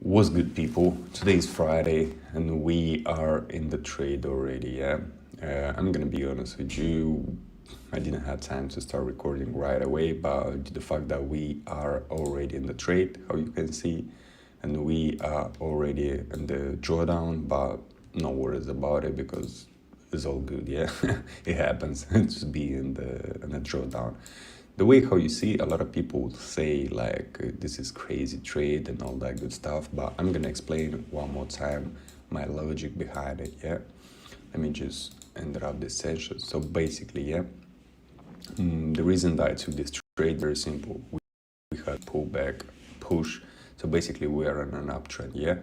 What's good, people? Today is Friday and we are in the trade already. I'm gonna be honest with you, I didn't have time to start recording right away, but the fact that we are already in the trade, how you can see, and we are already in the drawdown, but no worries about it because it's all good. Yeah, it happens to be in the drawdown. The way how you see, a lot of people say like this is crazy trade and all that good stuff, but I'm gonna explain one more time my logic behind it. Yeah, let me just interrupt this session. So basically, yeah, the reason that I took this trade, very simple. We had pullback, push. So basically we are on an uptrend. Yeah,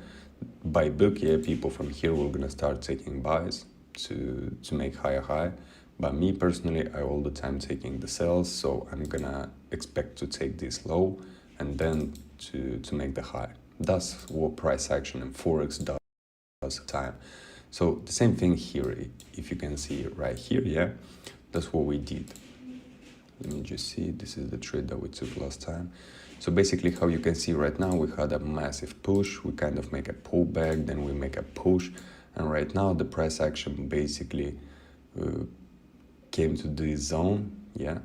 by book, yeah, people from here were gonna start taking buys to make higher high. But me personally, I all the time taking the sells, so I'm gonna expect to take this low and then to make the high. That's what price action and forex does time. So the same thing here, if you can see right here, yeah, that's what we did. Let me just see, this is the trade that we took last time. So basically how you can see right now, we had a massive push, we kind of make a pullback, then we make a push, and right now the price action basically came to this zone, yeah,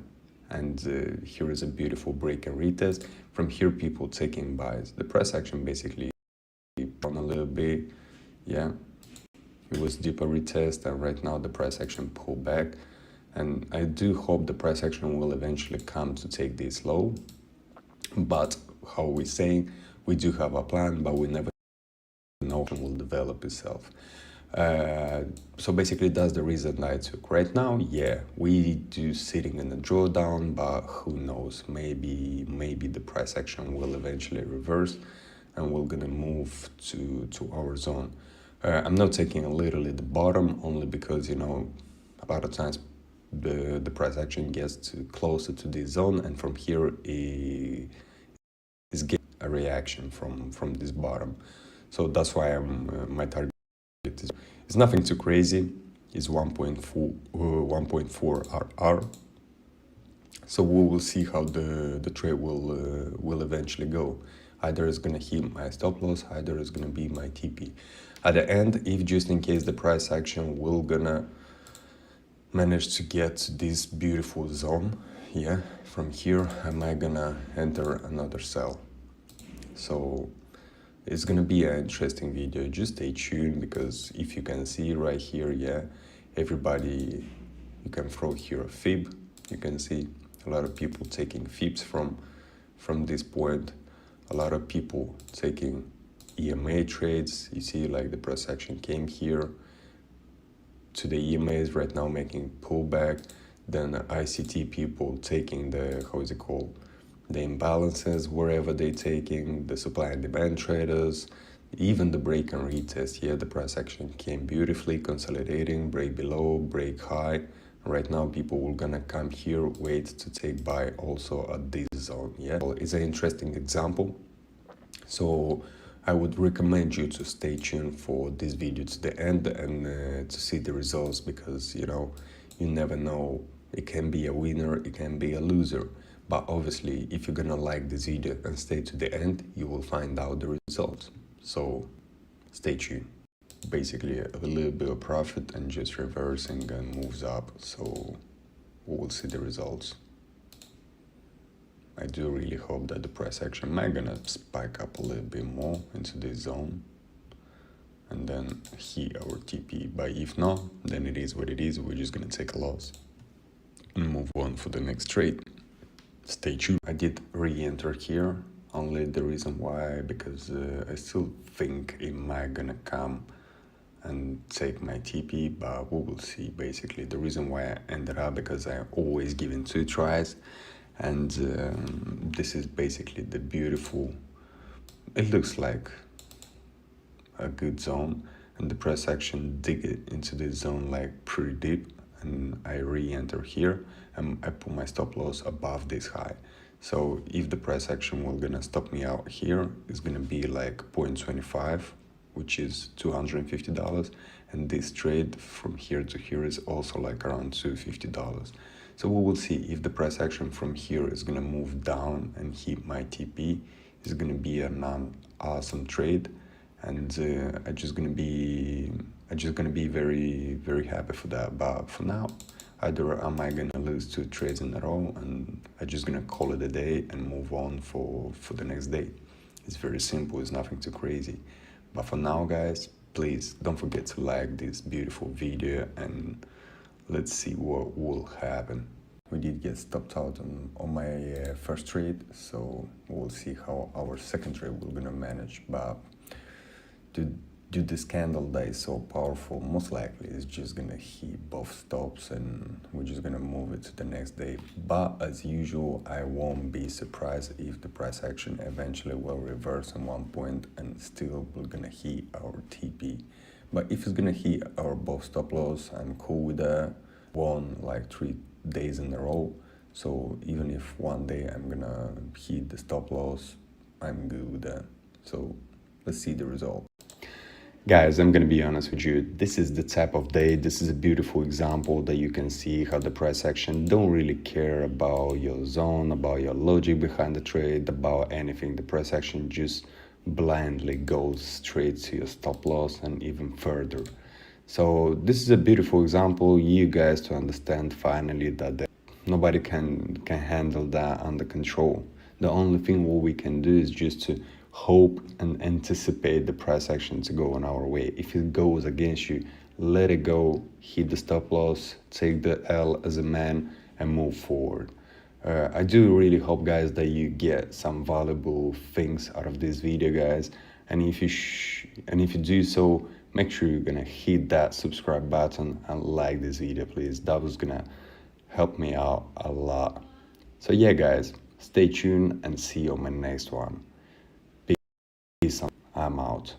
and here is a beautiful break and retest. From here people taking buys. The price action basically from a little bit, yeah, it was deeper retest, and right now the price action pull back, and I do hope the price action will eventually come to take this low. But how we saying, we do have a plan, but we never know how it will develop itself. So basically that's the reason I took. Right now, yeah, we do sitting in a drawdown, but who knows, maybe the price action will eventually reverse and we're gonna move to our zone. I'm not taking literally the bottom, only because, you know, a lot of times the price action gets closer to this zone, and from here it is getting a reaction from this bottom. So that's why my target is, it's nothing too crazy. It's 1.4 RR. So we will see how the trade will eventually go. Either it's gonna hit my stop loss, either it's gonna be my TP. At the end, if just in case the price action will gonna manage to get to this beautiful zone, yeah, from here am I gonna enter another sell. So it's gonna be an interesting video. Just stay tuned, because if you can see right here, yeah, everybody, you can throw here a fib. You can see a lot of people taking fibs from this point. A lot of people taking EMA trades. You see, like the price action came here to the EMAs right now, making pullback. Then ICT people taking the, how is it called, the imbalances wherever they're taking, the supply and demand traders, even the break and retest. Yeah, the price action came beautifully, consolidating, break below, break high. Right now people will gonna come here, wait to take buy also at this zone. Yeah, well, it's an interesting example, so I would recommend you to stay tuned for this video to the end and to see the results, because, you know, you never know, it can be a winner, it can be a loser. But obviously, if you're gonna like this video and stay to the end, you will find out the results. So stay tuned. Basically a little bit of profit and just reversing and moves up, so we will see the results. I do really hope that the price action might gonna spike up a little bit more into this zone and then hit our TP. But if not, then it is what it is. We're just gonna take a loss and move on for the next trade. Stay tuned. I did re-enter here, only the reason why, because I still think it might gonna come and take my TP, but we will see. Basically the reason why I ended up, because I always give it 2 tries, and this is basically the beautiful, it looks like a good zone, and the price action dig it into this zone like pretty deep, and I re-enter here and I put my stop loss above this high. So if the price action will gonna stop me out here, it's gonna be like 0.25, which is $250, and this trade from here to here is also like around $250. So we will see if the price action from here is gonna move down and hit my TP. It's gonna be an awesome trade, and I just gonna be very very happy for that. But for now, either am I gonna lose 2 trades in a row, and I just gonna call it a day and move on for the next day. It's very simple. It's nothing too crazy. But for now, guys, please don't forget to like this beautiful video, and let's see what will happen. We did get stopped out on my first trade, so we'll see how our second trade will gonna manage. But due to this candle that is so powerful, most likely it's just gonna hit both stops, and we're just gonna move it to the next day. But as usual, I won't be surprised if the price action eventually will reverse on one point and still we're gonna hit our TP. But if it's gonna hit our both stop loss, I'm cool with that. Won like 3 days in a row, so even if one day I'm gonna hit the stop loss, I'm good with that. So let's see the result. Guys, I'm gonna be honest with you, this is the type of day, this is a beautiful example that you can see how the price action don't really care about your zone, about your logic behind the trade, about anything. The price action just blindly goes straight to your stop loss and even further. So this is a beautiful example, you guys to understand finally that nobody can handle that under control. The only thing what we can do is just to hope and anticipate the price action to go on our way. If it goes against you, let it go, hit the stop loss, take the L as a man, and move forward. I do really hope, guys, that you get some valuable things out of this video, guys. And if you do so, make sure you're gonna hit that subscribe button and like this video, please. That was gonna help me out a lot. So yeah, guys, stay tuned and see you on my next one. Peace. I'm out.